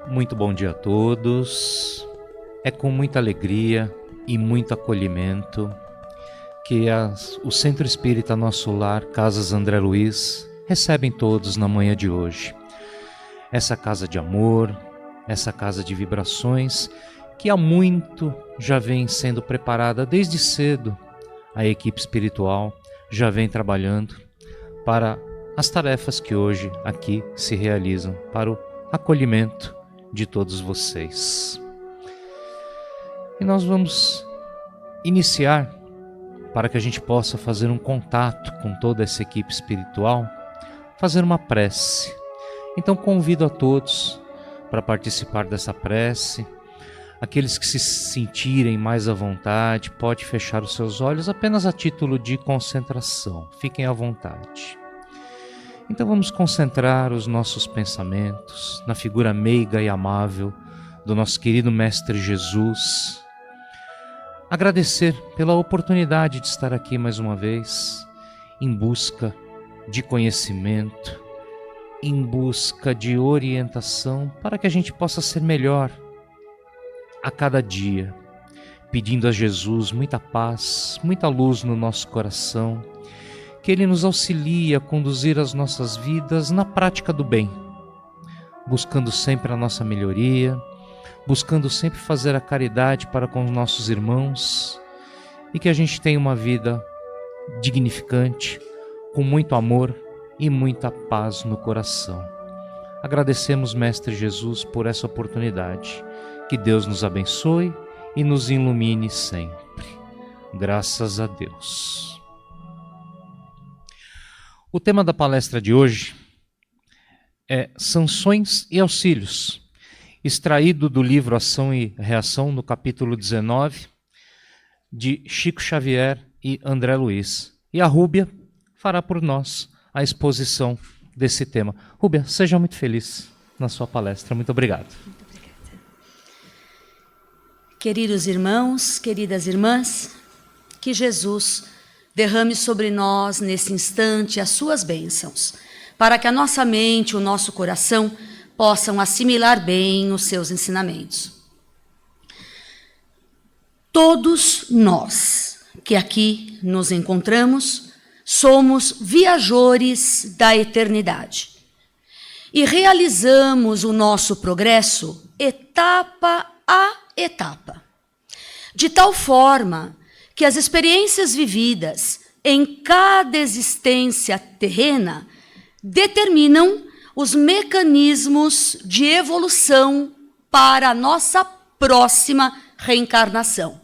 Muito bom dia a todos. É com muita alegria e muito acolhimento que o Centro Espírita Nosso Lar, Casas André Luiz, recebem todos na manhã de hoje. Essa casa de amor, essa casa de vibrações que há muito já vem sendo preparada desde cedo. A equipe espiritual já vem trabalhando para as tarefas que hoje aqui se realizam, para o acolhimento de todos vocês. E nós vamos iniciar, para que a gente possa fazer um contato com toda essa equipe espiritual, fazer uma prece. Então convido a todos para participar dessa prece. Aqueles que se sentirem mais à vontade, pode fechar os seus olhos apenas a título de concentração. Fiquem à vontade. Então vamos concentrar os nossos pensamentos na figura meiga e amável do nosso querido Mestre Jesus. Agradecer pela oportunidade de estar aqui mais uma vez, em busca de conhecimento, em busca de orientação, para que a gente possa ser melhor a cada dia, pedindo a Jesus muita paz, muita luz no nosso coração, que Ele nos auxilie a conduzir as nossas vidas na prática do bem, buscando sempre a nossa melhoria, buscando sempre fazer a caridade para com os nossos irmãos e que a gente tenha uma vida dignificante, com muito amor e muita paz no coração. Agradecemos, Mestre Jesus, por essa oportunidade. Que Deus nos abençoe e nos ilumine sempre. Graças a Deus. O tema da palestra de hoje é Sanções e Auxílios, extraído do livro Ação e Reação, no capítulo 19, de Chico Xavier e André Luiz. E a Rúbia fará por nós a exposição desse tema. Rúbia, seja muito feliz na sua palestra. Muito obrigado. Queridos irmãos, queridas irmãs, que Jesus derrame sobre nós nesse instante as suas bênçãos, para que a nossa mente, o nosso coração possam assimilar bem os seus ensinamentos. Todos nós que aqui nos encontramos somos viajores da eternidade e realizamos o nosso progresso etapa a etapa, de tal forma que as experiências vividas em cada existência terrena determinam os mecanismos de evolução para a nossa próxima reencarnação.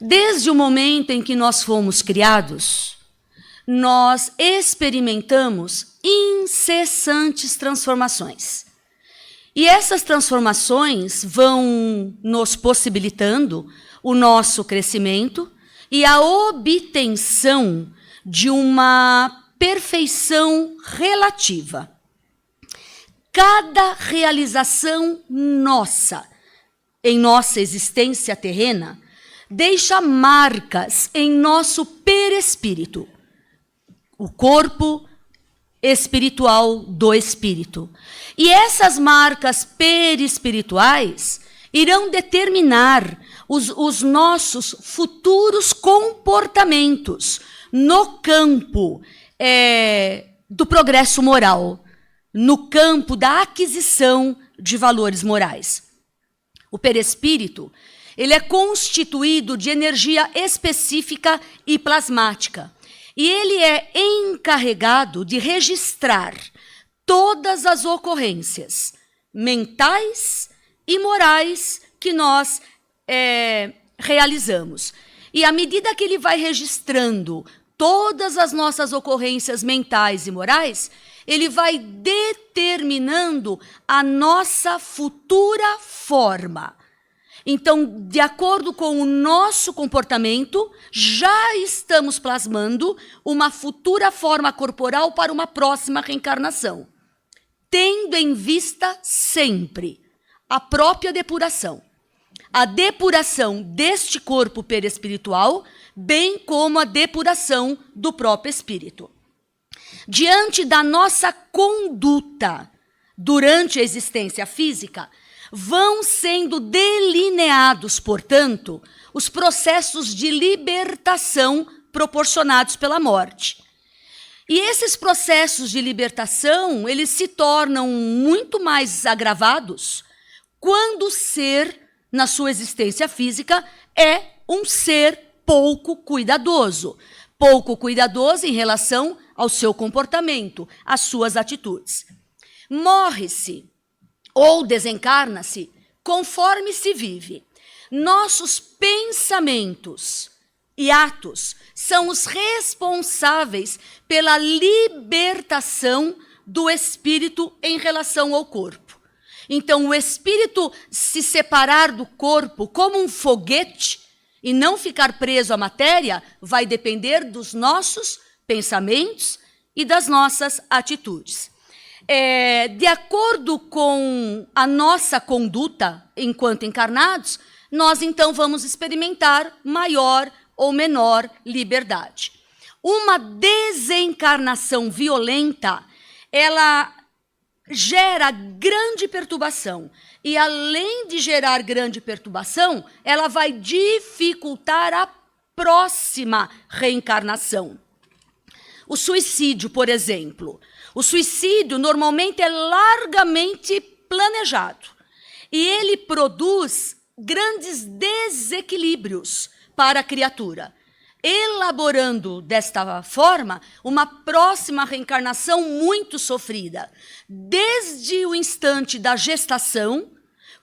Desde o momento em que nós fomos criados, nós experimentamos incessantes transformações. E essas transformações vão nos possibilitando o nosso crescimento e a obtenção de uma perfeição relativa. Cada realização nossa, em nossa existência terrena, deixa marcas em nosso perispírito, o corpo espiritual do espírito. E essas marcas perispirituais irão determinar os nossos futuros comportamentos no campo do progresso moral, no campo da aquisição de valores morais. O perispírito, ele é constituído de energia específica e plasmática, e ele é encarregado de registrar todas as ocorrências mentais e morais que nós realizamos. E à medida que ele vai registrando todas as nossas ocorrências mentais e morais, ele vai determinando a nossa futura forma. Então, de acordo com o nosso comportamento, já estamos plasmando uma futura forma corporal para uma próxima reencarnação, tendo em vista sempre a própria depuração. A depuração deste corpo perispiritual, bem como a depuração do próprio espírito. Diante da nossa conduta durante a existência física, vão sendo delineados, portanto, os processos de libertação proporcionados pela morte. E esses processos de libertação, eles se tornam muito mais agravados quando o ser, na sua existência física, é um ser pouco cuidadoso em relação ao seu comportamento, às suas atitudes. Morre-se ou desencarna-se conforme se vive. Nossos pensamentos e atos são os responsáveis pela libertação do espírito em relação ao corpo. Então, o espírito se separar do corpo como um foguete e não ficar preso à matéria vai depender dos nossos pensamentos e das nossas atitudes. De acordo com a nossa conduta enquanto encarnados, nós então vamos experimentar maior ou menor liberdade. Uma desencarnação violenta, ela gera grande perturbação. E além de gerar grande perturbação, ela vai dificultar a próxima reencarnação. O suicídio, por exemplo. O suicídio normalmente é largamente planejado. E ele produz grandes desequilíbrios para a criatura, elaborando desta forma uma próxima reencarnação muito sofrida, desde o instante da gestação,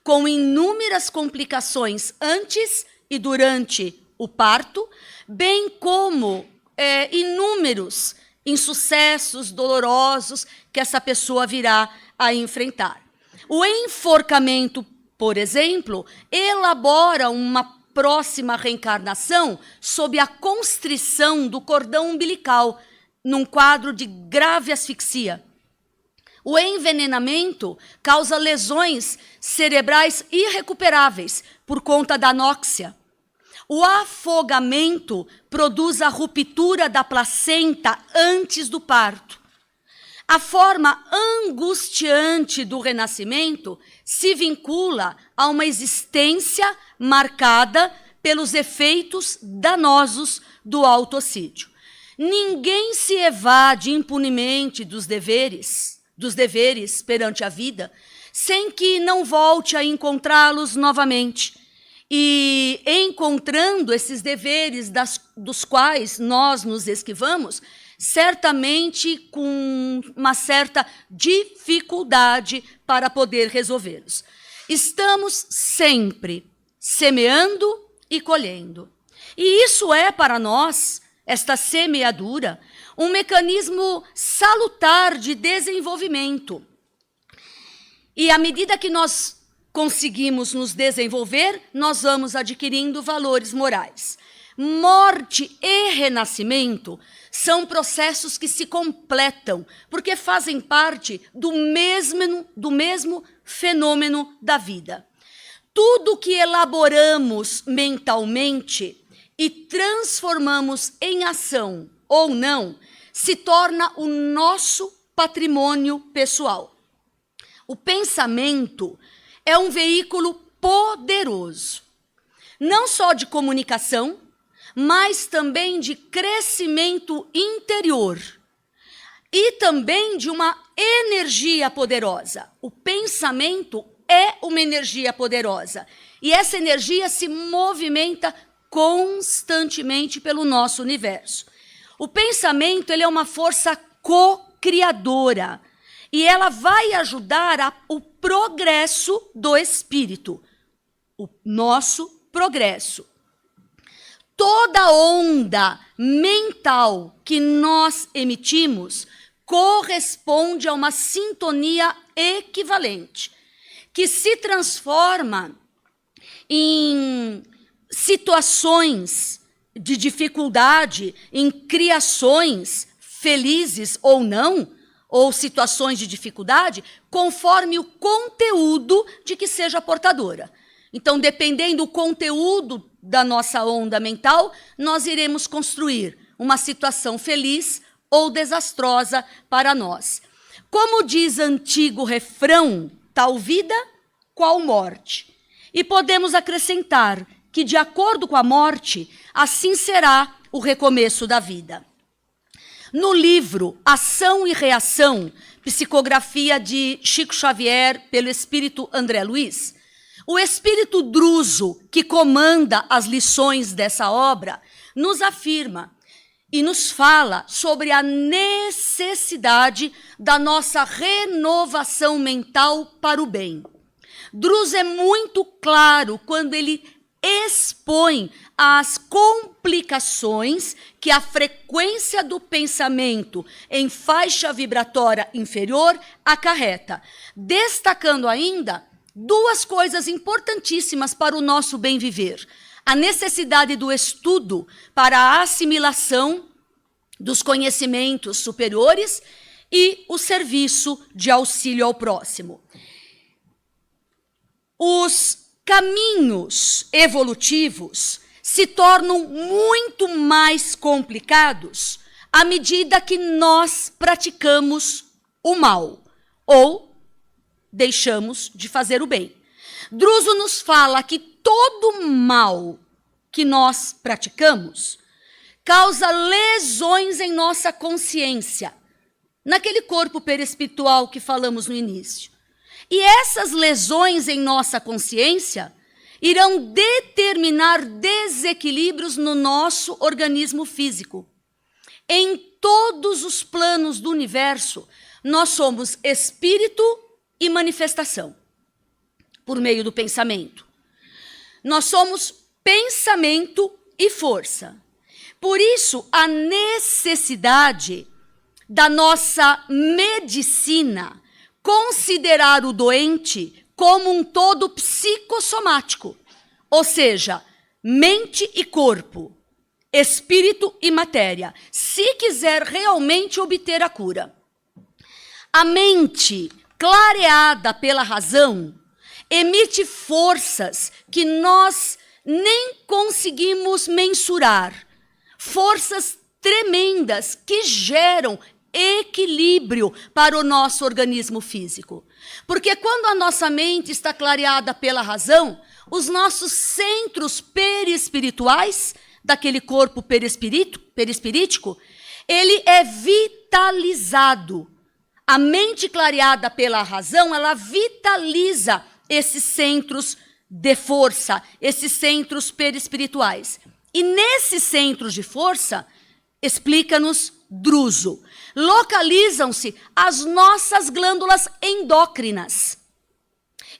com inúmeras complicações antes e durante o parto, bem como inúmeros insucessos dolorosos que essa pessoa virá a enfrentar. O enforcamento, por exemplo, elabora uma próxima reencarnação sob a constrição do cordão umbilical, num quadro de grave asfixia. O envenenamento causa lesões cerebrais irrecuperáveis por conta da anóxia. O afogamento produz a ruptura da placenta antes do parto. A forma angustiante do renascimento se vincula a uma existência marcada pelos efeitos danosos do autocídio. Ninguém se evade impunemente dos deveres perante a vida, sem que não volte a encontrá-los novamente. E encontrando esses deveres dos quais nós nos esquivamos, certamente com uma certa dificuldade para poder resolvê-los. Estamos sempre semeando e colhendo. E isso é para nós, esta semeadura, um mecanismo salutar de desenvolvimento. E à medida que nós conseguimos nos desenvolver, nós vamos adquirindo valores morais. Morte e renascimento são processos que se completam, porque fazem parte do mesmo fenômeno da vida. Tudo que elaboramos mentalmente e transformamos em ação ou não, se torna o nosso patrimônio pessoal. O pensamento é um veículo poderoso, não só de comunicação, mas também de crescimento interior e também de uma energia poderosa. O pensamento é uma energia poderosa e essa energia se movimenta constantemente pelo nosso universo. O pensamento ele é uma força co-criadora e ela vai ajudar o progresso do espírito, o nosso progresso. Toda onda mental que nós emitimos corresponde a uma sintonia equivalente, que se transforma em situações de dificuldade, em criações felizes ou não, ou situações de dificuldade, conforme o conteúdo de que seja portadora. Então, dependendo do conteúdo da nossa onda mental, nós iremos construir uma situação feliz ou desastrosa para nós. Como diz antigo refrão, tal vida, qual morte. E podemos acrescentar que, de acordo com a morte, assim será o recomeço da vida. No livro Ação e Reação, psicografia de Chico Xavier pelo espírito André Luiz, o espírito Druso, que comanda as lições dessa obra, nos afirma e nos fala sobre a necessidade da nossa renovação mental para o bem. Druso é muito claro quando ele expõe as complicações que a frequência do pensamento em faixa vibratória inferior acarreta, destacando ainda duas coisas importantíssimas para o nosso bem viver: a necessidade do estudo para a assimilação dos conhecimentos superiores e o serviço de auxílio ao próximo. Os caminhos evolutivos se tornam muito mais complicados à medida que nós praticamos o mal ou deixamos de fazer o bem. Druso nos fala que todo mal que nós praticamos causa lesões em nossa consciência, naquele corpo perispiritual que falamos no início. E essas lesões em nossa consciência irão determinar desequilíbrios no nosso organismo físico. Em todos os planos do universo, nós somos espírito e manifestação, por meio do pensamento. Nós somos pensamento e força. Por isso, a necessidade da nossa medicina considerar o doente como um todo psicossomático, ou seja, mente e corpo, espírito e matéria, se quiser realmente obter a cura. A mente, clareada pela razão, emite forças que nós nem conseguimos mensurar, forças tremendas que geram equilíbrio para o nosso organismo físico. Porque quando a nossa mente está clareada pela razão, os nossos centros perispirituais, daquele corpo perispirítico, ele é vitalizado. A mente clareada pela razão, ela vitaliza esses centros de força, esses centros perispirituais. E nesses centros de força, explica-nos Druso, localizam-se as nossas glândulas endócrinas.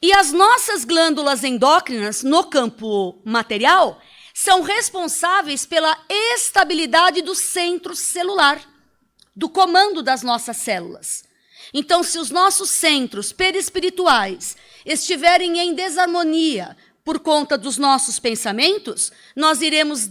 E as nossas glândulas endócrinas, no campo material, são responsáveis pela estabilidade do centro celular, do comando das nossas células. Então, se os nossos centros perispirituais estiverem em desarmonia por conta dos nossos pensamentos, nós iremos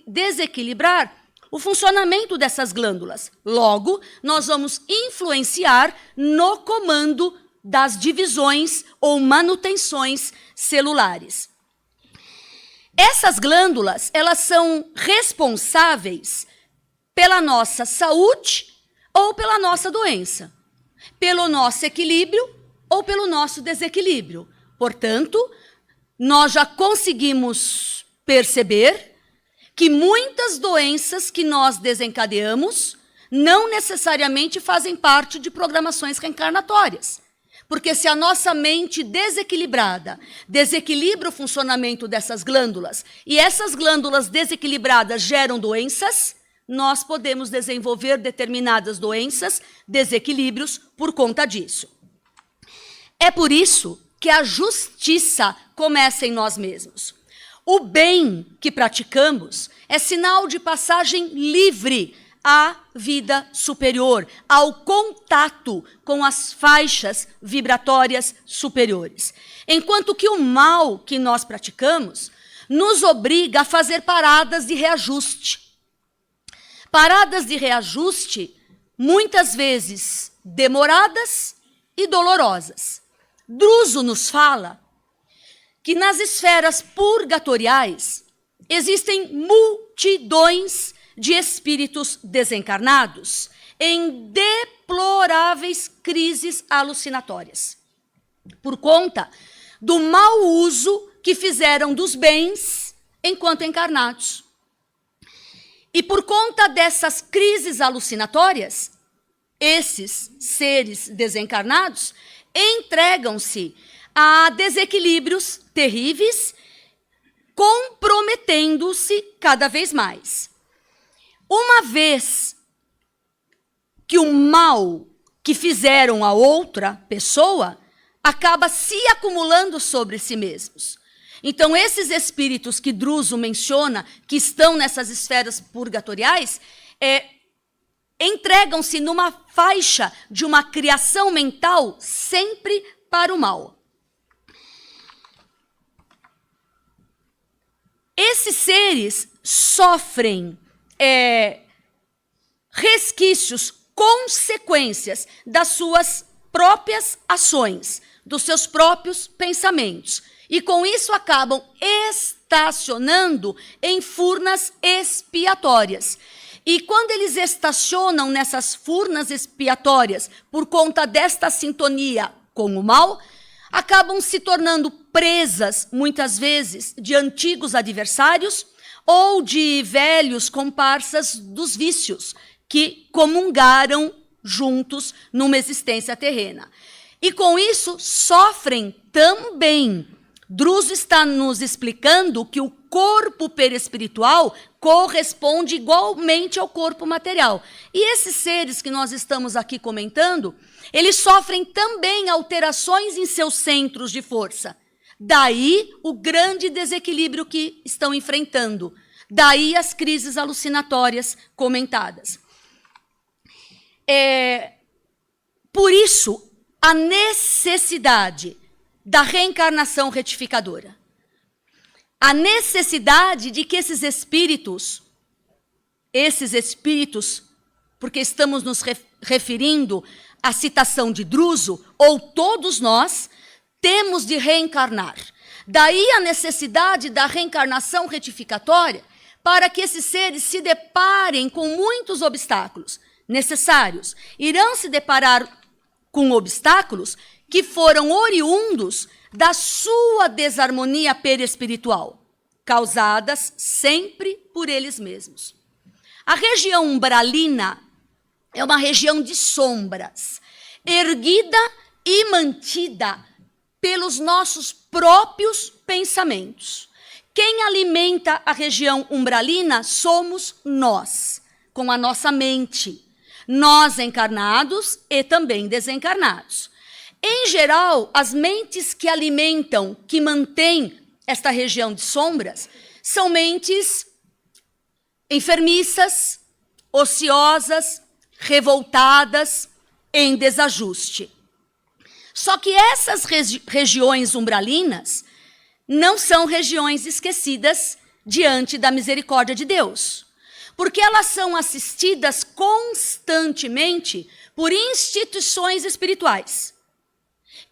desequilibrar o funcionamento dessas glândulas. Logo, nós vamos influenciar no comando das divisões ou manutenções celulares. Essas glândulas, elas são responsáveis pela nossa saúde ou pela nossa doença, pelo nosso equilíbrio ou pelo nosso desequilíbrio. Portanto, nós já conseguimos perceber que muitas doenças que nós desencadeamos não necessariamente fazem parte de programações reencarnatórias. Porque se a nossa mente desequilibrada desequilibra o funcionamento dessas glândulas e essas glândulas desequilibradas geram doenças, nós podemos desenvolver determinadas doenças, desequilíbrios por conta disso. É por isso que a justiça começa em nós mesmos. O bem que praticamos é sinal de passagem livre à vida superior, ao contato com as faixas vibratórias superiores. Enquanto que o mal que nós praticamos nos obriga a fazer paradas de reajuste. Paradas de reajuste, muitas vezes demoradas e dolorosas. Druso nos fala que nas esferas purgatoriais existem multidões de espíritos desencarnados em deploráveis crises alucinatórias, por conta do mau uso que fizeram dos bens enquanto encarnados. E por conta dessas crises alucinatórias, esses seres desencarnados entregam-se a desequilíbrios terríveis, comprometendo-se cada vez mais. Uma vez que o mal que fizeram a outra pessoa acaba se acumulando sobre si mesmos. Então, esses espíritos que Druso menciona, que estão nessas esferas purgatoriais, entregam-se numa faixa de uma criação mental sempre para o mal. Esses seres sofrem resquícios, consequências das suas próprias ações, dos seus próprios pensamentos. E com isso acabam estacionando em furnas expiatórias. E quando eles estacionam nessas furnas expiatórias por conta desta sintonia com o mal, acabam se tornando presas, muitas vezes, de antigos adversários ou de velhos comparsas dos vícios que comungaram juntos numa existência terrena. E com isso sofrem também. Druso está nos explicando que o corpo perispiritual corresponde igualmente ao corpo material. E esses seres que nós estamos aqui comentando, eles sofrem também alterações em seus centros de força. Daí o grande desequilíbrio que estão enfrentando. Daí as crises alucinatórias comentadas. Por isso, a necessidade da reencarnação retificadora. A necessidade de que esses espíritos, porque estamos nos referindo à citação de Druso, ou todos nós, temos de reencarnar. Daí a necessidade da reencarnação retificatória, para que esses seres se deparem com muitos obstáculos necessários. Irão se deparar com obstáculos que foram oriundos da sua desarmonia perispiritual, causadas sempre por eles mesmos. A região umbralina é uma região de sombras, erguida e mantida pelos nossos próprios pensamentos. Quem alimenta a região umbralina somos nós, com a nossa mente. Nós encarnados e também desencarnados. Em geral, as mentes que alimentam, que mantêm esta região de sombras, são mentes enfermiças, ociosas, revoltadas, em desajuste. Só que essas regiões umbralinas não são regiões esquecidas diante da misericórdia de Deus, porque elas são assistidas constantemente por instituições espirituais,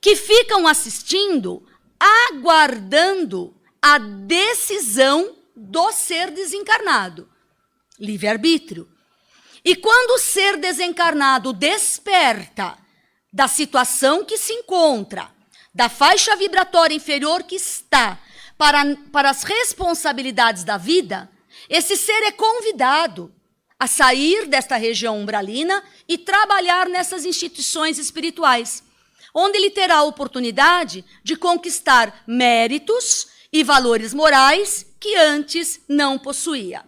que ficam assistindo, aguardando a decisão do ser desencarnado, livre-arbítrio. E quando o ser desencarnado desperta da situação que se encontra, da faixa vibratória inferior que está, para as responsabilidades da vida, esse ser é convidado a sair desta região umbralina e trabalhar nessas instituições espirituais, onde ele terá a oportunidade de conquistar méritos e valores morais que antes não possuía.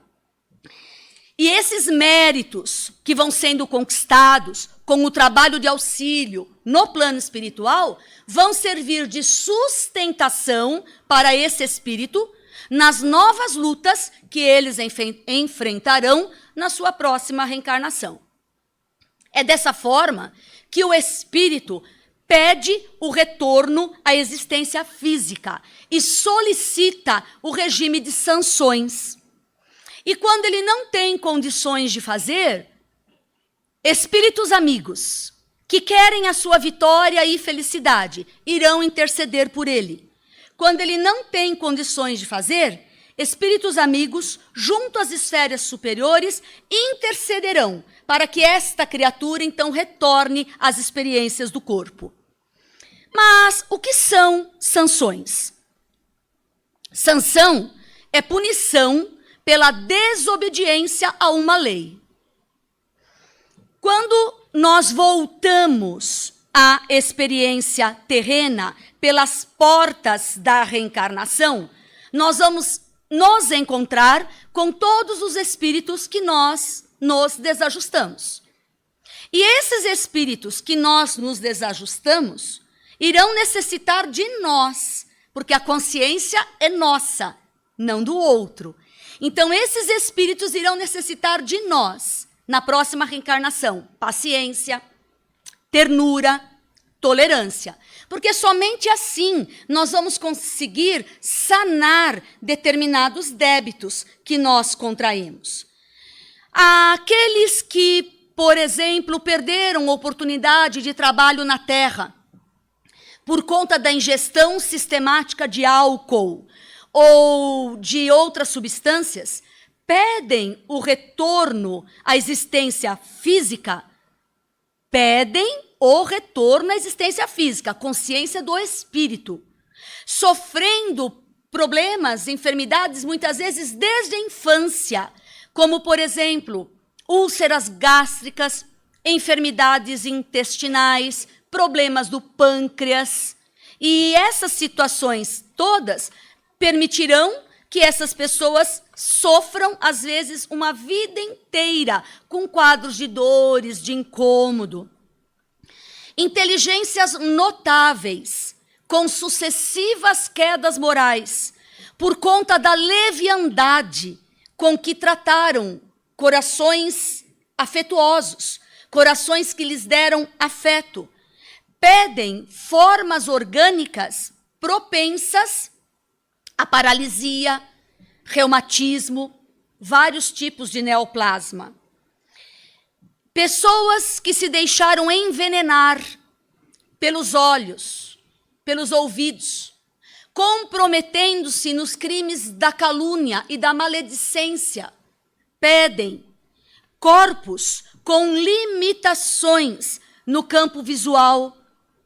E esses méritos que vão sendo conquistados com o trabalho de auxílio no plano espiritual vão servir de sustentação para esse espírito nas novas lutas que eles enfrentarão na sua próxima reencarnação. É dessa forma que o espírito pede o retorno à existência física e solicita o regime de sanções. E quando ele não tem condições de fazer, espíritos amigos que querem a sua vitória e felicidade irão interceder por ele. Quando ele não tem condições de fazer, espíritos amigos, junto às esferas superiores, intercederão para que esta criatura, então, retorne às experiências do corpo. Mas o que são sanções? Sanção é punição pela desobediência a uma lei. Quando nós voltamos à experiência terrena pelas portas da reencarnação, nós vamos nos encontrar com todos os espíritos que nós nos desajustamos. E esses espíritos que nós nos desajustamos irão necessitar de nós, porque a consciência é nossa, não do outro. Então, esses espíritos irão necessitar de nós na próxima reencarnação. Paciência, ternura, tolerância. Porque somente assim nós vamos conseguir sanar determinados débitos que nós contraímos. Aqueles que, por exemplo, perderam oportunidade de trabalho na Terra por conta da ingestão sistemática de álcool ou de outras substâncias, pedem o retorno à existência física, pedem o retorno à existência física, a consciência do espírito, sofrendo problemas, enfermidades, muitas vezes desde a infância, como, por exemplo, úlceras gástricas, enfermidades intestinais, problemas do pâncreas. E essas situações todas permitirão que essas pessoas sofram, às vezes, uma vida inteira com quadros de dores, de incômodo. Inteligências notáveis, com sucessivas quedas morais, por conta da leviandade com que trataram corações afetuosos, corações que lhes deram afeto, pedem formas orgânicas propensas à paralisia, reumatismo, vários tipos de neoplasma. Pessoas que se deixaram envenenar pelos olhos, pelos ouvidos, comprometendo-se nos crimes da calúnia e da maledicência, pedem corpos com limitações no campo visual,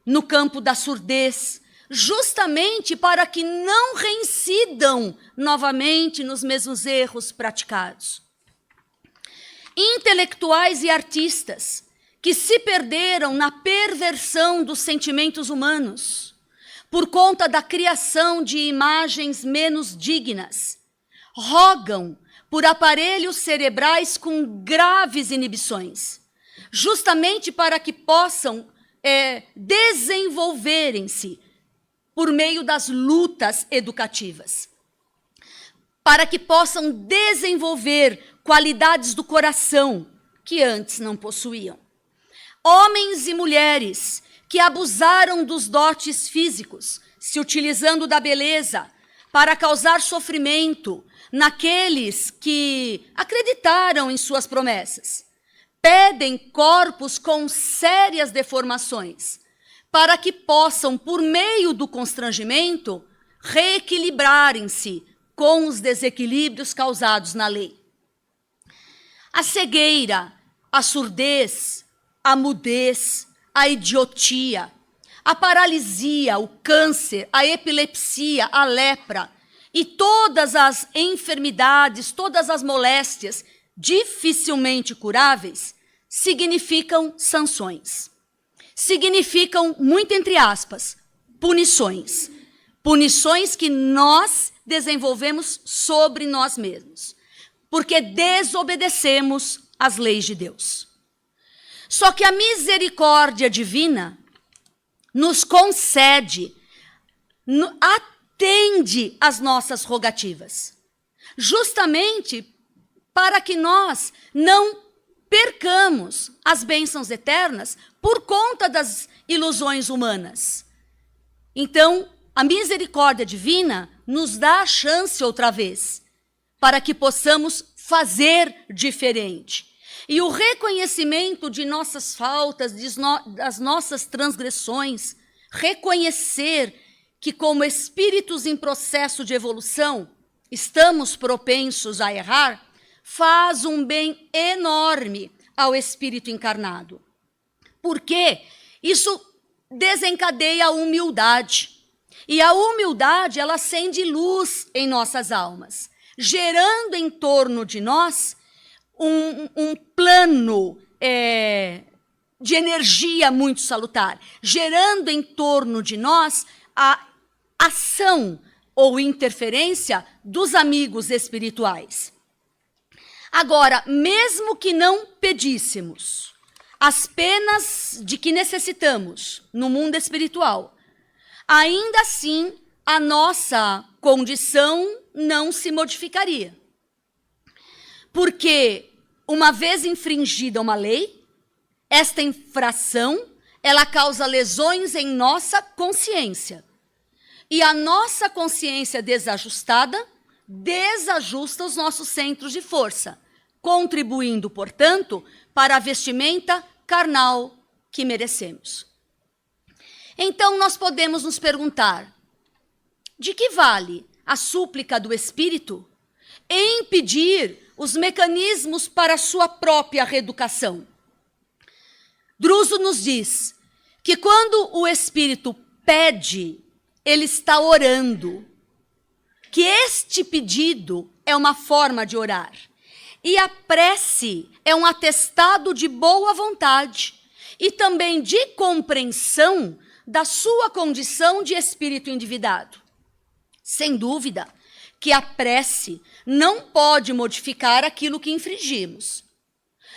no campo da surdez, justamente para que não reincidam novamente nos mesmos erros praticados. Intelectuais e artistas que se perderam na perversão dos sentimentos humanos, por conta da criação de imagens menos dignas, rogam por aparelhos cerebrais com graves inibições, justamente para que possam desenvolverem-se por meio das lutas educativas, para que possam desenvolver qualidades do coração que antes não possuíam. Homens e mulheres que abusaram dos dotes físicos, se utilizando da beleza para causar sofrimento naqueles que acreditaram em suas promessas, pedem corpos com sérias deformações, para que possam, por meio do constrangimento, reequilibrarem-se com os desequilíbrios causados na lei. A cegueira, a surdez, a mudez, a idiotia, a paralisia, o câncer, a epilepsia, a lepra e todas as enfermidades, todas as moléstias dificilmente curáveis, significam sanções. Significam, muito entre aspas, punições. Punições que nós desenvolvemos sobre nós mesmos, porque desobedecemos às leis de Deus. Só que a misericórdia divina nos concede, atende às nossas rogativas, justamente para que nós não percamos as bênçãos eternas por conta das ilusões humanas. Então, a misericórdia divina nos dá a chance outra vez, para que possamos fazer diferente. E o reconhecimento de nossas faltas, das nossas transgressões, reconhecer que, como espíritos em processo de evolução, estamos propensos a errar, faz um bem enorme ao espírito encarnado. Porque isso desencadeia a humildade. E a humildade, ela acende luz em nossas almas, gerando em torno de nós um plano de energia muito salutar, gerando em torno de nós a ação ou interferência dos amigos espirituais. Agora, mesmo que não pedíssemos as penas de que necessitamos no mundo espiritual, ainda assim a nossa condição não se modificaria. Porque, uma vez infringida uma lei, esta infração, ela causa lesões em nossa consciência. E a nossa consciência desajustada desajusta os nossos centros de força, contribuindo, portanto, para a vestimenta carnal que merecemos. Então, nós podemos nos perguntar, de que vale a súplica do Espírito em impedir os mecanismos para a sua própria reeducação? Druso nos diz que quando o Espírito pede, ele está orando, que este pedido é uma forma de orar. E a prece é um atestado de boa vontade e também de compreensão da sua condição de espírito endividado. Sem dúvida que a prece não pode modificar aquilo que infringimos,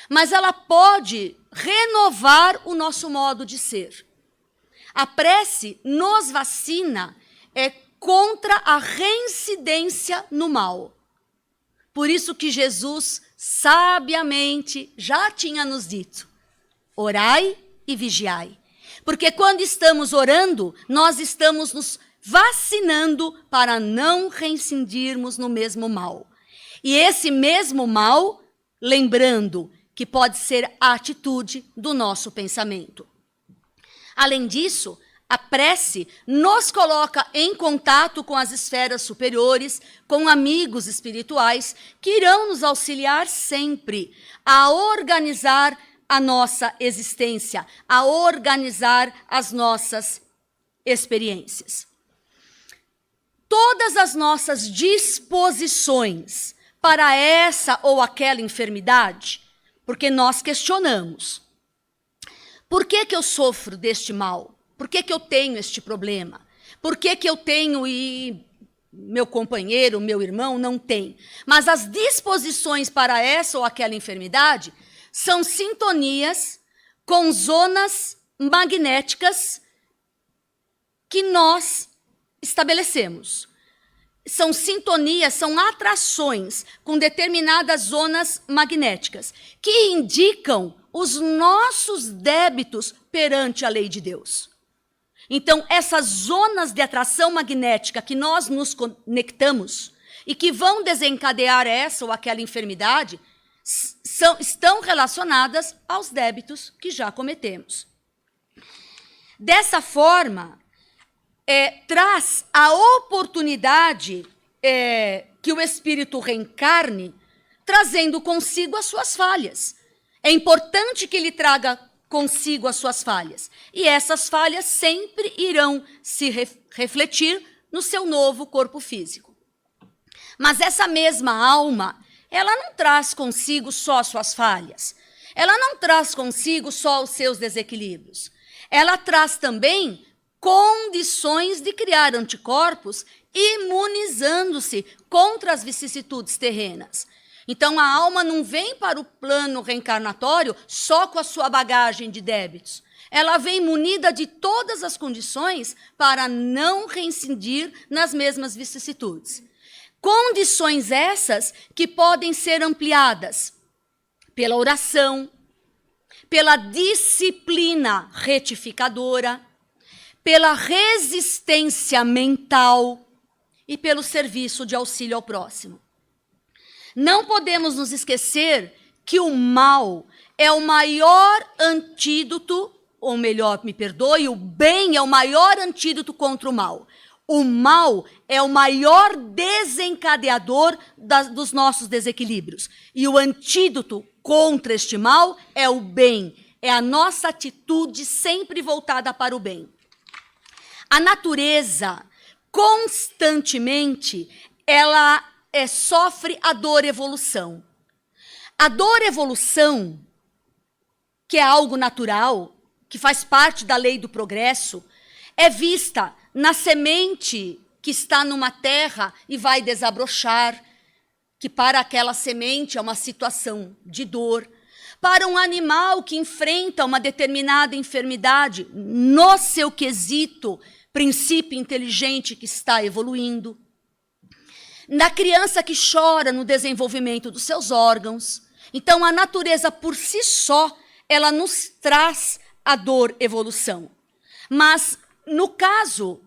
mas ela pode renovar o nosso modo de ser. A prece nos vacina contra a reincidência no mal. Por isso que Jesus sabiamente já tinha nos dito: orai e vigiai. Porque quando estamos orando, nós estamos nos vacinando para não reincidirmos no mesmo mal. E esse mesmo mal, lembrando que pode ser a atitude do nosso pensamento. Além disso, a prece nos coloca em contato com as esferas superiores, com amigos espirituais que irão nos auxiliar sempre a organizar a nossa existência, a organizar as nossas experiências. Todas as nossas disposições para essa ou aquela enfermidade, porque nós questionamos: por que eu sofro deste mal? Por que eu tenho este problema? Por que eu tenho e meu companheiro, meu irmão não tem? Mas as disposições para essa ou aquela enfermidade são sintonias com zonas magnéticas que nós estabelecemos. São sintonias, são atrações com determinadas zonas magnéticas que indicam os nossos débitos perante a lei de Deus. Então, essas zonas de atração magnética que nós nos conectamos e que vão desencadear essa ou aquela enfermidade estão relacionadas aos débitos que já cometemos. Dessa forma, traz a oportunidade que o Espírito reencarne, trazendo consigo as suas falhas. É importante que ele traga consigo as suas falhas. E essas falhas sempre irão se refletir no seu novo corpo físico. Mas essa mesma alma, ela não traz consigo só as suas falhas. Ela não traz consigo só os seus desequilíbrios. Ela traz também condições de criar anticorpos, imunizando-se contra as vicissitudes terrenas. Então, a alma não vem para o plano reencarnatório só com a sua bagagem de débitos. Ela vem munida de todas as condições para não reincidir nas mesmas vicissitudes. Condições essas que podem ser ampliadas pela oração, pela disciplina retificadora, pela resistência mental e pelo serviço de auxílio ao próximo. Não podemos nos esquecer que o mal é o maior antídoto, ou melhor, me perdoe, o bem é o maior antídoto contra o mal. O mal é o maior desencadeador dos nossos desequilíbrios. E o antídoto contra este mal é o bem, é a nossa atitude sempre voltada para o bem. A natureza, constantemente, ela sofre a dor-evolução. A dor-evolução, que é algo natural, que faz parte da lei do progresso, é vista na semente que está numa terra e vai desabrochar, que para aquela semente é uma situação de dor. Para um animal que enfrenta uma determinada enfermidade, no seu quesito, princípio inteligente que está evoluindo. Na criança que chora no desenvolvimento dos seus órgãos. Então, a natureza por si só, ela nos traz a dor-evolução. Mas, no caso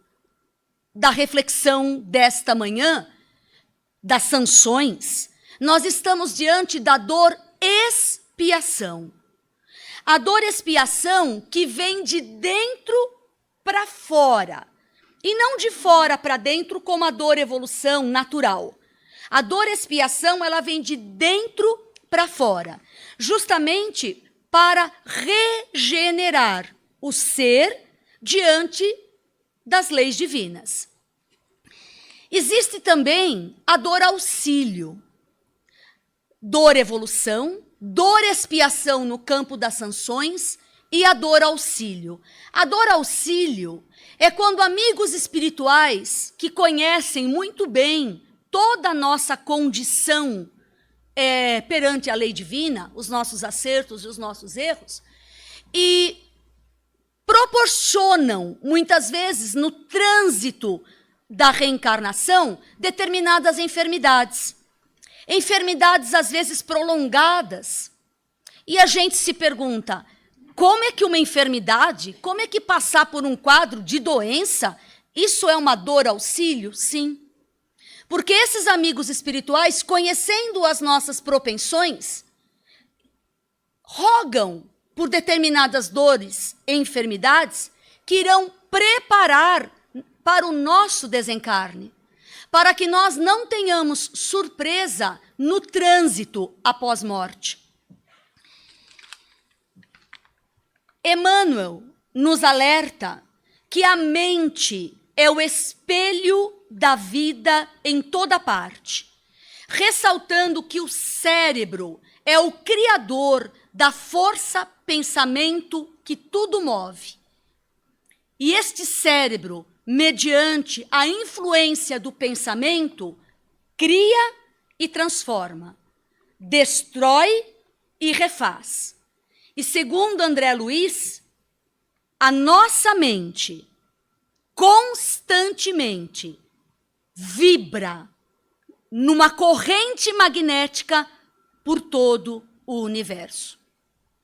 da reflexão desta manhã, das sanções, nós estamos diante da dor-expiação. A dor-expiação que vem de dentro para fora. E não de fora para dentro como a dor-evolução natural. A dor-expiação, ela vem de dentro para fora. Justamente para regenerar o ser diante das leis divinas. Existe também a dor-auxílio. Dor-evolução, dor-expiação no campo das sanções e a dor-auxílio. A dor-auxílio é quando amigos espirituais que conhecem muito bem toda a nossa condição perante a lei divina, os nossos acertos e os nossos erros, e proporcionam, muitas vezes, no trânsito da reencarnação, determinadas enfermidades. Enfermidades, às vezes, prolongadas. E a gente se pergunta, como é que uma enfermidade, como é que passar por um quadro de doença, isso é uma dor-auxílio? Sim. Porque esses amigos espirituais, conhecendo as nossas propensões, rogam por determinadas dores e enfermidades que irão preparar para o nosso desencarne, para que nós não tenhamos surpresa no trânsito após morte. Emmanuel nos alerta que a mente é o espelho da vida em toda parte, ressaltando que o cérebro é o criador da força pensamento que tudo move. E este cérebro, mediante a influência do pensamento, cria e transforma, destrói e refaz. E segundo André Luiz, a nossa mente constantemente vibra numa corrente magnética por todo o universo.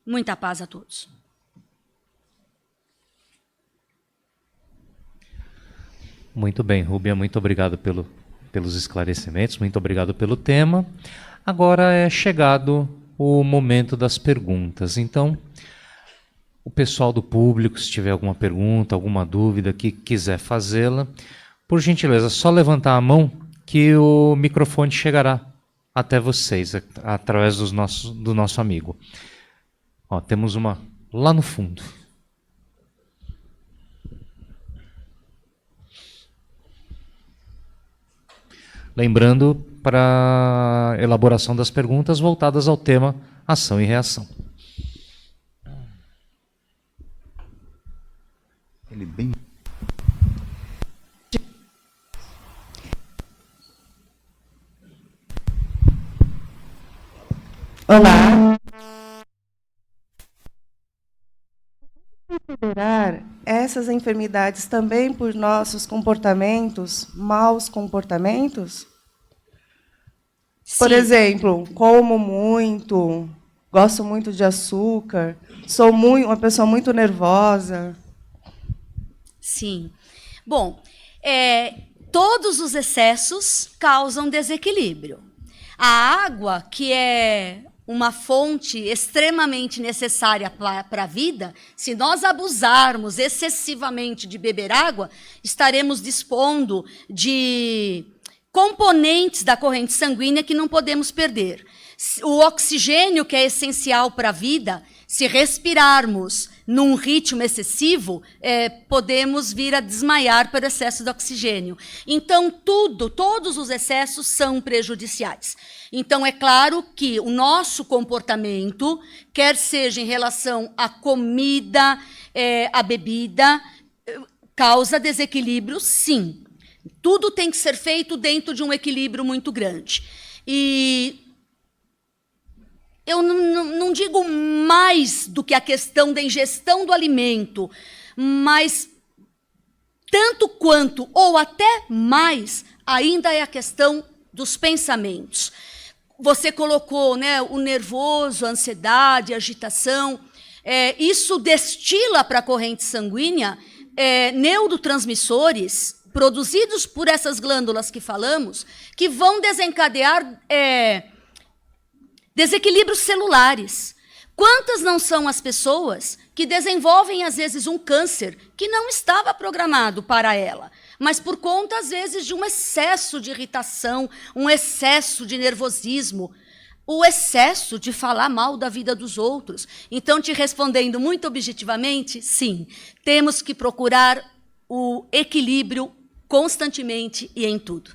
Muita paz a todos. Muito bem, Rúbia, muito obrigado pelos esclarecimentos, muito obrigado pelo tema. Agora é chegado o momento das perguntas. Então, o pessoal do público, se tiver alguma pergunta, alguma dúvida que quiser fazê-la, por gentileza, só levantar a mão que o microfone chegará até vocês, através do nosso amigo. Ó, temos uma lá no fundo. Lembrando, para a elaboração das perguntas voltadas ao tema ação e reação. Ele bem... Olá. Considerar essas enfermidades também por nossos comportamentos, maus comportamentos? Sim. Por exemplo, como muito, gosto muito de açúcar, sou uma pessoa muito nervosa. Sim. Bom, todos os excessos causam desequilíbrio. A água, que é uma fonte extremamente necessária para a vida, se nós abusarmos excessivamente de beber água, estaremos dispondo de componentes da corrente sanguínea que não podemos perder. O oxigênio, que é essencial para a vida, Se respirarmos num ritmo excessivo, podemos vir a desmaiar por excesso de oxigênio. Então, todos os excessos são prejudiciais. Então, é claro que o nosso comportamento, quer seja em relação à comida, à bebida, causa desequilíbrio, sim. Tudo tem que ser feito dentro de um equilíbrio muito grande. E eu não digo mais do que a questão da ingestão do alimento, mas tanto quanto, ou até mais, ainda é a questão dos pensamentos. Você colocou, né, o nervoso, a ansiedade, a agitação. Isso destila para a corrente sanguínea neurotransmissores produzidos por essas glândulas que falamos, que vão desencadear desequilíbrios celulares. Quantas não são as pessoas que desenvolvem, às vezes, um câncer que não estava programado para ela, mas por conta, às vezes, de um excesso de irritação, um excesso de nervosismo, o excesso de falar mal da vida dos outros. Então, te respondendo muito objetivamente, sim, temos que procurar o equilíbrio constantemente e em tudo.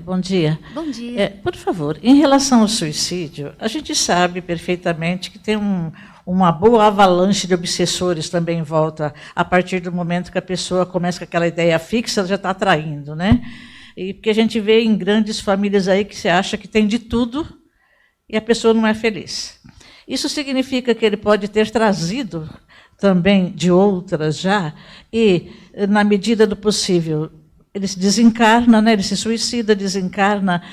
Bom dia. Bom dia. Por favor, em relação ao suicídio, a gente sabe perfeitamente que tem uma boa avalanche de obsessores também em volta, a partir do momento que a pessoa começa com aquela ideia fixa, ela já está atraindo, né? E porque a gente vê em grandes famílias aí que você acha que tem de tudo e a pessoa não é feliz. Isso significa que ele pode ter trazido também de outras já, e, na medida do possível, ele se desencarna, né? Ele se suicida, desencarna.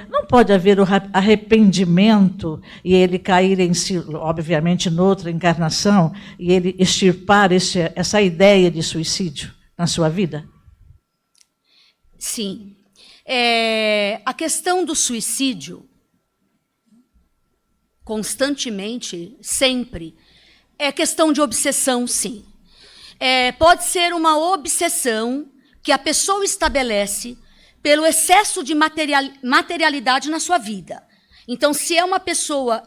Não pode haver o arrependimento e ele cair em si, obviamente, noutra encarnação, e ele extirpar essa ideia de suicídio na sua vida? Sim. A questão do suicídio, constantemente, sempre, é questão de obsessão, sim. Pode ser uma obsessão que a pessoa estabelece pelo excesso de materialidade na sua vida. Então, se é uma pessoa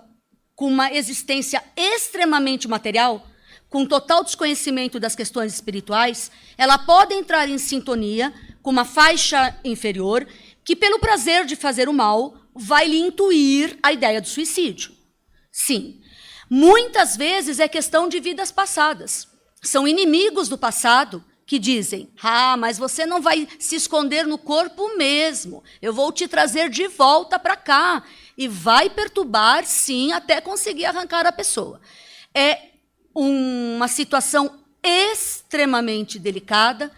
com uma existência extremamente material, com total desconhecimento das questões espirituais, ela pode entrar em sintonia com uma faixa inferior que, pelo prazer de fazer o mal, vai lhe intuir a ideia do suicídio. Sim. Muitas vezes é questão de vidas passadas. São inimigos do passado que dizem, mas você não vai se esconder no corpo mesmo, eu vou te trazer de volta para cá, e vai perturbar, sim, até conseguir arrancar a pessoa. É uma situação extremamente delicada,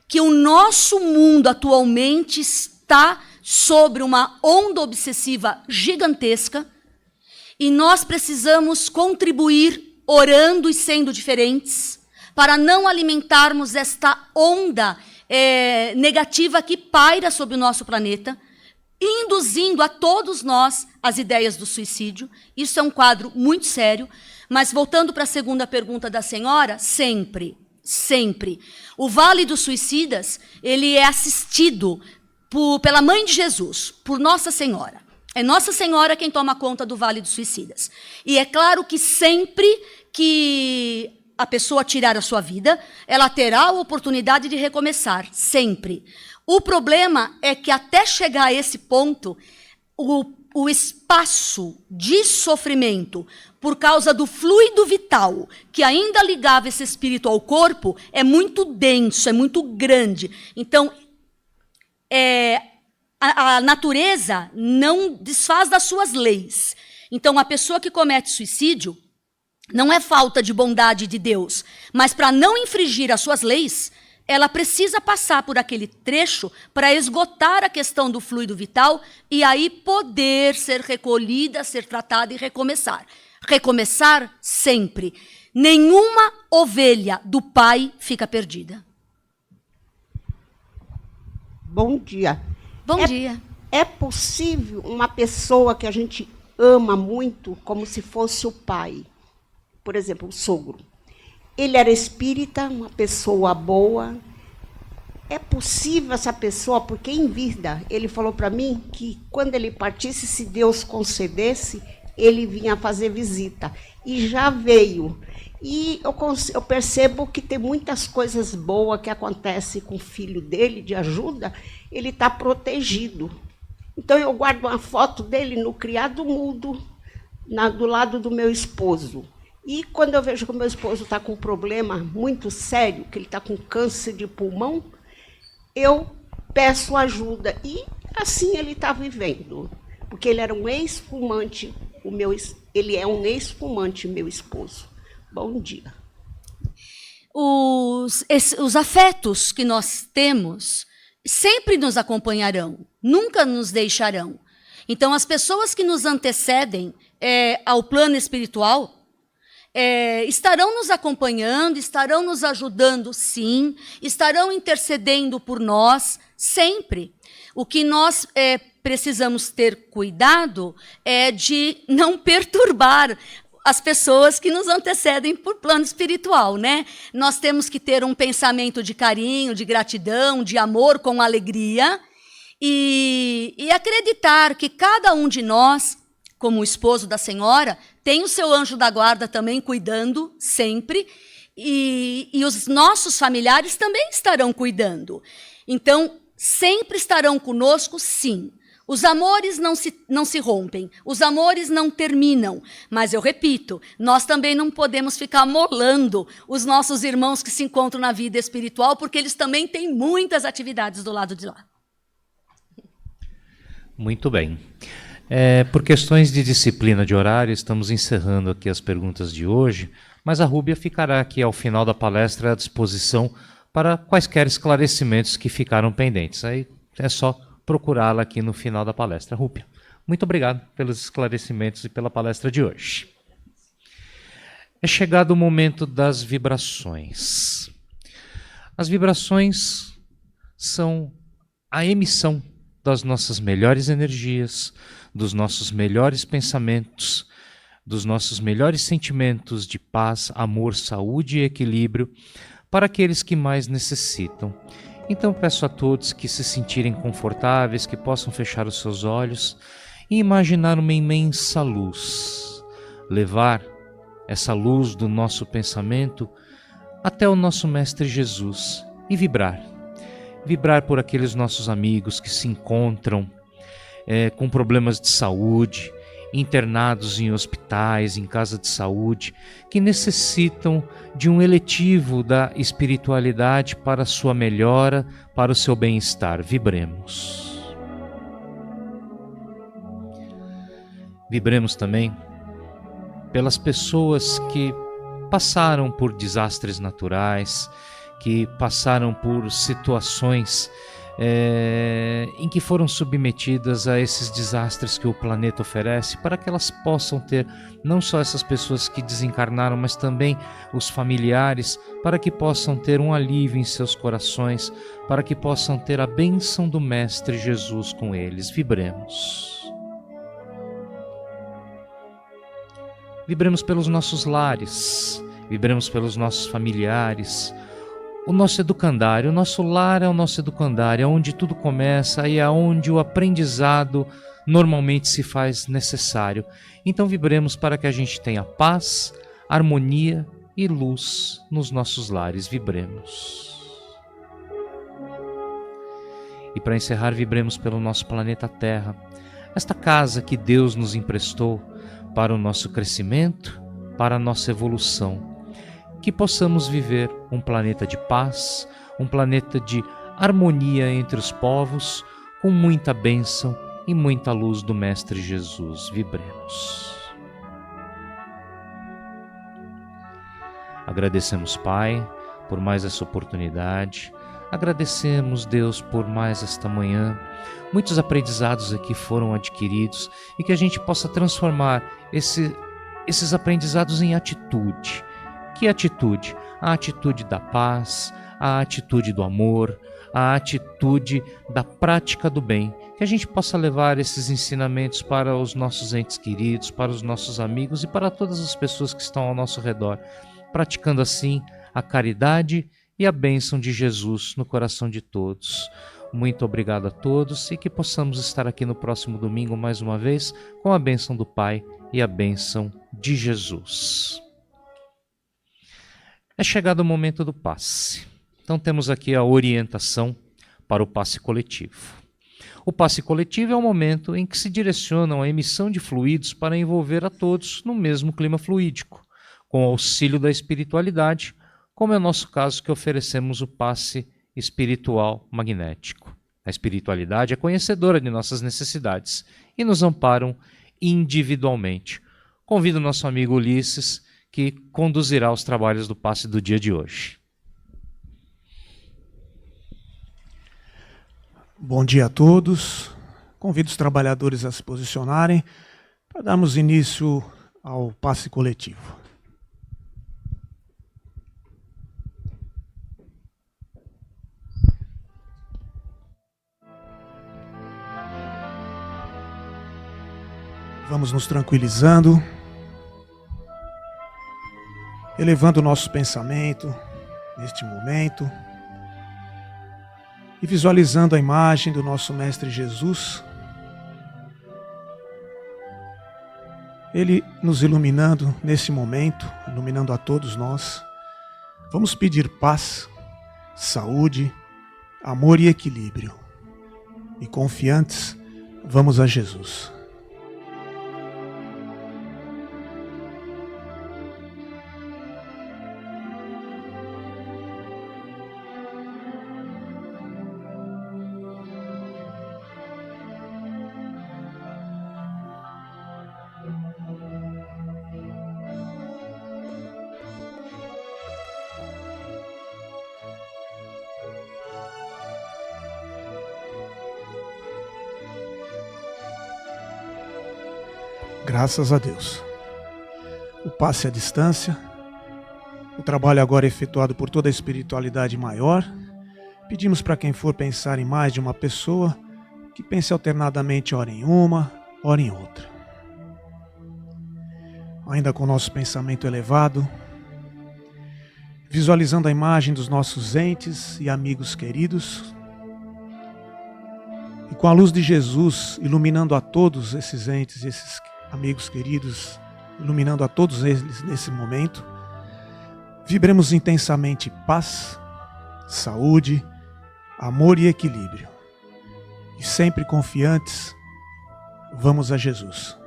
que o nosso mundo atualmente está sobre uma onda obsessiva gigantesca, e nós precisamos contribuir orando e sendo diferentes, para não alimentarmos esta onda negativa que paira sobre o nosso planeta, induzindo a todos nós as ideias do suicídio. Isso é um quadro muito sério, mas voltando para a segunda pergunta da senhora, sempre. O Vale dos Suicidas, ele é assistido pela Mãe de Jesus, por Nossa Senhora. É Nossa Senhora quem toma conta do Vale dos Suicidas. E é claro que sempre que a pessoa tirar a sua vida, ela terá a oportunidade de recomeçar, sempre. O problema é que até chegar a esse ponto, o espaço de sofrimento por causa do fluido vital que ainda ligava esse espírito ao corpo é muito denso, é muito grande. Então, a natureza não desfaz das suas leis. Então, a pessoa que comete suicídio não é falta de bondade de Deus, mas para não infringir as suas leis, ela precisa passar por aquele trecho para esgotar a questão do fluido vital e aí poder ser recolhida, ser tratada e recomeçar. Recomeçar sempre. Nenhuma ovelha do Pai fica perdida. Bom dia. Bom dia. É possível uma pessoa que a gente ama muito, como se fosse o pai, por exemplo, o sogro. Ele era espírita, uma pessoa boa, é possível essa pessoa, porque em vida ele falou para mim que quando ele partisse, se Deus concedesse, ele vinha fazer visita. E já veio. E eu percebo que tem muitas coisas boas que acontecem com o filho dele, de ajuda, ele está protegido. Então eu guardo uma foto dele no criado mudo, do lado do meu esposo. E quando eu vejo que o meu esposo está com um problema muito sério, que ele está com câncer de pulmão, eu peço ajuda. E assim ele está vivendo. Porque ele era um ex-fumante, ele é um ex-fumante, meu esposo. Bom dia. Os afetos que nós temos sempre nos acompanharão, nunca nos deixarão. Então, as pessoas que nos antecedem ao plano espiritual estarão nos acompanhando, estarão nos ajudando, sim, estarão intercedendo por nós, sempre. O que nós precisamos ter cuidado é de não perturbar as pessoas que nos antecedem por plano espiritual, né? Nós temos que ter um pensamento de carinho, de gratidão, de amor com alegria e acreditar que cada um de nós, como o esposo da senhora, tem o seu anjo da guarda também cuidando sempre e os nossos familiares também estarão cuidando. Então, sempre estarão conosco, sim. Os amores não se rompem, os amores não terminam. Mas eu repito, nós também não podemos ficar molando os nossos irmãos que se encontram na vida espiritual, porque eles também têm muitas atividades do lado de lá. Muito bem. Por questões de disciplina de horário, estamos encerrando aqui as perguntas de hoje, mas a Rúbia ficará aqui ao final da palestra à disposição para quaisquer esclarecimentos que ficaram pendentes. Aí é só procurá-la aqui no final da palestra. Rúbia, muito obrigado pelos esclarecimentos e pela palestra de hoje. É chegado o momento das vibrações. As vibrações são a emissão das nossas melhores energias, dos nossos melhores pensamentos, dos nossos melhores sentimentos de paz, amor, saúde e equilíbrio para aqueles que mais necessitam. Então peço a todos que se sentirem confortáveis, que possam fechar os seus olhos e imaginar uma imensa luz. Levar essa luz do nosso pensamento até o nosso Mestre Jesus e vibrar. Vibrar por aqueles nossos amigos que se encontram com problemas de saúde, internados em hospitais, em casa de saúde, que necessitam de um eletivo da espiritualidade para a sua melhora, para o seu bem-estar. Vibremos. Vibremos também pelas pessoas que passaram por desastres naturais, que passaram por situações em que foram submetidas a esses desastres que o planeta oferece, para que elas possam ter, não só essas pessoas que desencarnaram, mas também os familiares, para que possam ter um alívio em seus corações, para que possam ter a bênção do Mestre Jesus com eles. Vibremos. Vibremos pelos nossos lares, vibremos pelos nossos familiares, o nosso educandário. O nosso lar é o nosso educandário, é onde tudo começa e é onde o aprendizado normalmente se faz necessário. Então vibremos para que a gente tenha paz, harmonia e luz nos nossos lares. Vibremos. E para encerrar, vibremos pelo nosso planeta Terra, esta casa que Deus nos emprestou para o nosso crescimento, para a nossa evolução. Que possamos viver um planeta de paz, um planeta de harmonia entre os povos, com muita bênção e muita luz do Mestre Jesus. Vibremos. Agradecemos, Pai, por mais essa oportunidade. Agradecemos, Deus, por mais esta manhã. Muitos aprendizados aqui foram adquiridos e que a gente possa transformar esses aprendizados em atitude. Que atitude? A atitude da paz, a atitude do amor, a atitude da prática do bem. Que a gente possa levar esses ensinamentos para os nossos entes queridos, para os nossos amigos e para todas as pessoas que estão ao nosso redor, praticando assim a caridade e a bênção de Jesus no coração de todos. Muito obrigado a todos e que possamos estar aqui no próximo domingo mais uma vez com a bênção do Pai e a bênção de Jesus. É chegado o momento do passe. Então temos aqui a orientação para o passe coletivo. O passe coletivo é o momento em que se direcionam a emissão de fluidos para envolver a todos no mesmo clima fluídico, com o auxílio da espiritualidade, como é o nosso caso que oferecemos o passe espiritual magnético. A espiritualidade é conhecedora de nossas necessidades e nos amparam individualmente. Convido o nosso amigo Ulisses, que conduzirá os trabalhos do passe do dia de hoje. Bom dia a todos. Convido os trabalhadores a se posicionarem para darmos início ao passe coletivo. Vamos nos tranquilizando, elevando o nosso pensamento neste momento e visualizando a imagem do nosso Mestre Jesus, Ele nos iluminando nesse momento, iluminando a todos nós. Vamos pedir paz, saúde, amor e equilíbrio. E confiantes, vamos a Jesus. Graças a Deus. O passe à distância, o trabalho agora efetuado por toda a espiritualidade maior. Pedimos para quem for pensar em mais de uma pessoa, que pense alternadamente ora em uma, ora em outra. Ainda com o nosso pensamento elevado, visualizando a imagem dos nossos entes e amigos queridos, e com a luz de Jesus iluminando a todos esses entes e esses amigos queridos, iluminando a todos eles nesse momento, vibremos intensamente paz, saúde, amor e equilíbrio. E sempre confiantes, vamos a Jesus.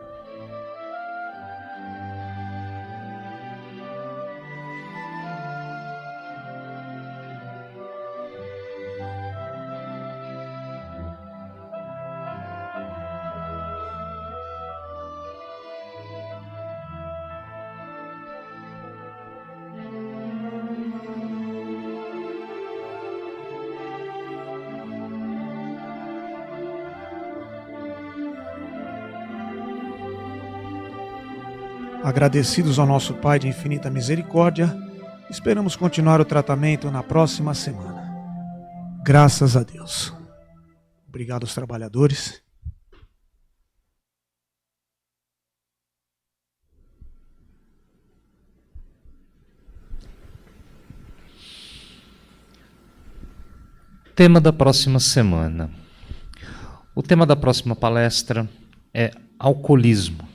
Agradecidos ao nosso Pai de infinita misericórdia, esperamos continuar o tratamento na próxima semana. Graças a Deus. Obrigado aos trabalhadores. Tema da próxima semana. O tema da próxima palestra é alcoolismo.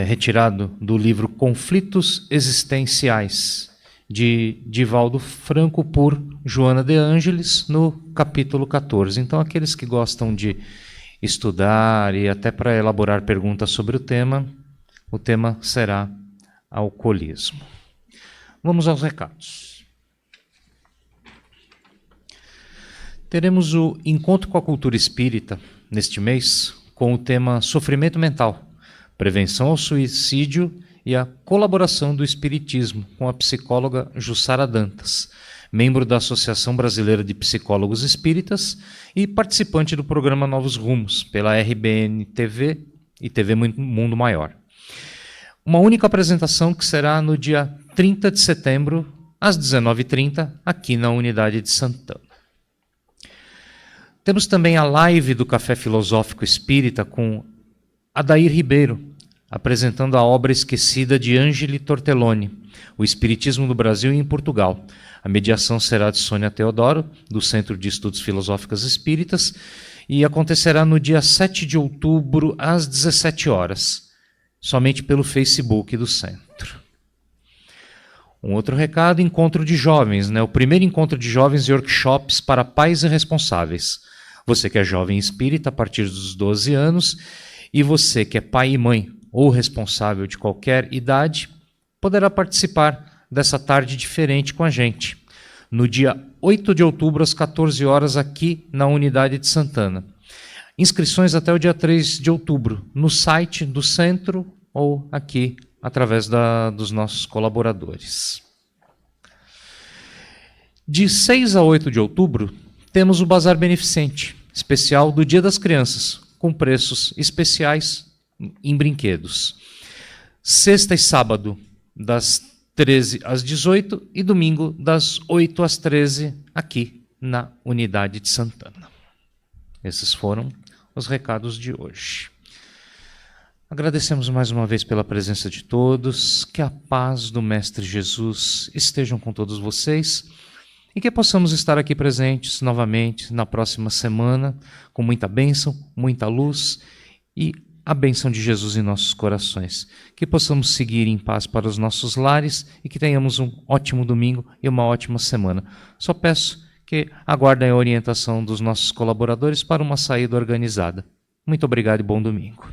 Retirado do livro Conflitos Existenciais, de Divaldo Franco, por Joana de Ângeles, no capítulo 14. Então, aqueles que gostam de estudar e até para elaborar perguntas sobre o tema será alcoolismo. Vamos aos recados. Teremos o Encontro com a Cultura Espírita, neste mês, com o tema Sofrimento Mental, Prevenção ao Suicídio e a Colaboração do Espiritismo, com a psicóloga Jussara Dantas, membro da Associação Brasileira de Psicólogos Espíritas e participante do programa Novos Rumos, pela RBN TV e TV Mundo Maior. Uma única apresentação que será no dia 30 de setembro, às 19h30, aqui na Unidade de Santana. Temos também a live do Café Filosófico Espírita com Adair Ribeiro, apresentando a obra esquecida de Angeli Tortelloni, O Espiritismo no Brasil e em Portugal. A mediação será de Sônia Teodoro, do Centro de Estudos Filosóficos Espíritas, e acontecerá no dia 7 de outubro, às 17 horas, somente pelo Facebook do Centro. Um outro recado, encontro de jovens, o primeiro encontro de jovens e workshops para pais e responsáveis. Você que é jovem espírita a partir dos 12 anos e você que é pai e mãe ou responsável de qualquer idade, poderá participar dessa tarde diferente com a gente, no dia 8 de outubro, às 14 horas, aqui na Unidade de Santana. Inscrições até o dia 3 de outubro, no site do Centro ou aqui, através dos nossos colaboradores. De 6 a 8 de outubro, temos o Bazar Beneficente, especial do Dia das Crianças, com preços especiais em brinquedos. Sexta e sábado, das 13 às 18 e domingo, das 8 às 13, aqui na Unidade de Santana. Esses foram os recados de hoje. Agradecemos mais uma vez pela presença de todos, que a paz do Mestre Jesus estejam com todos vocês e que possamos estar aqui presentes novamente na próxima semana com muita bênção, muita luz e a bênção de Jesus em nossos corações. Que possamos seguir em paz para os nossos lares e que tenhamos um ótimo domingo e uma ótima semana. Só peço que aguardem a orientação dos nossos colaboradores para uma saída organizada. Muito obrigado e bom domingo.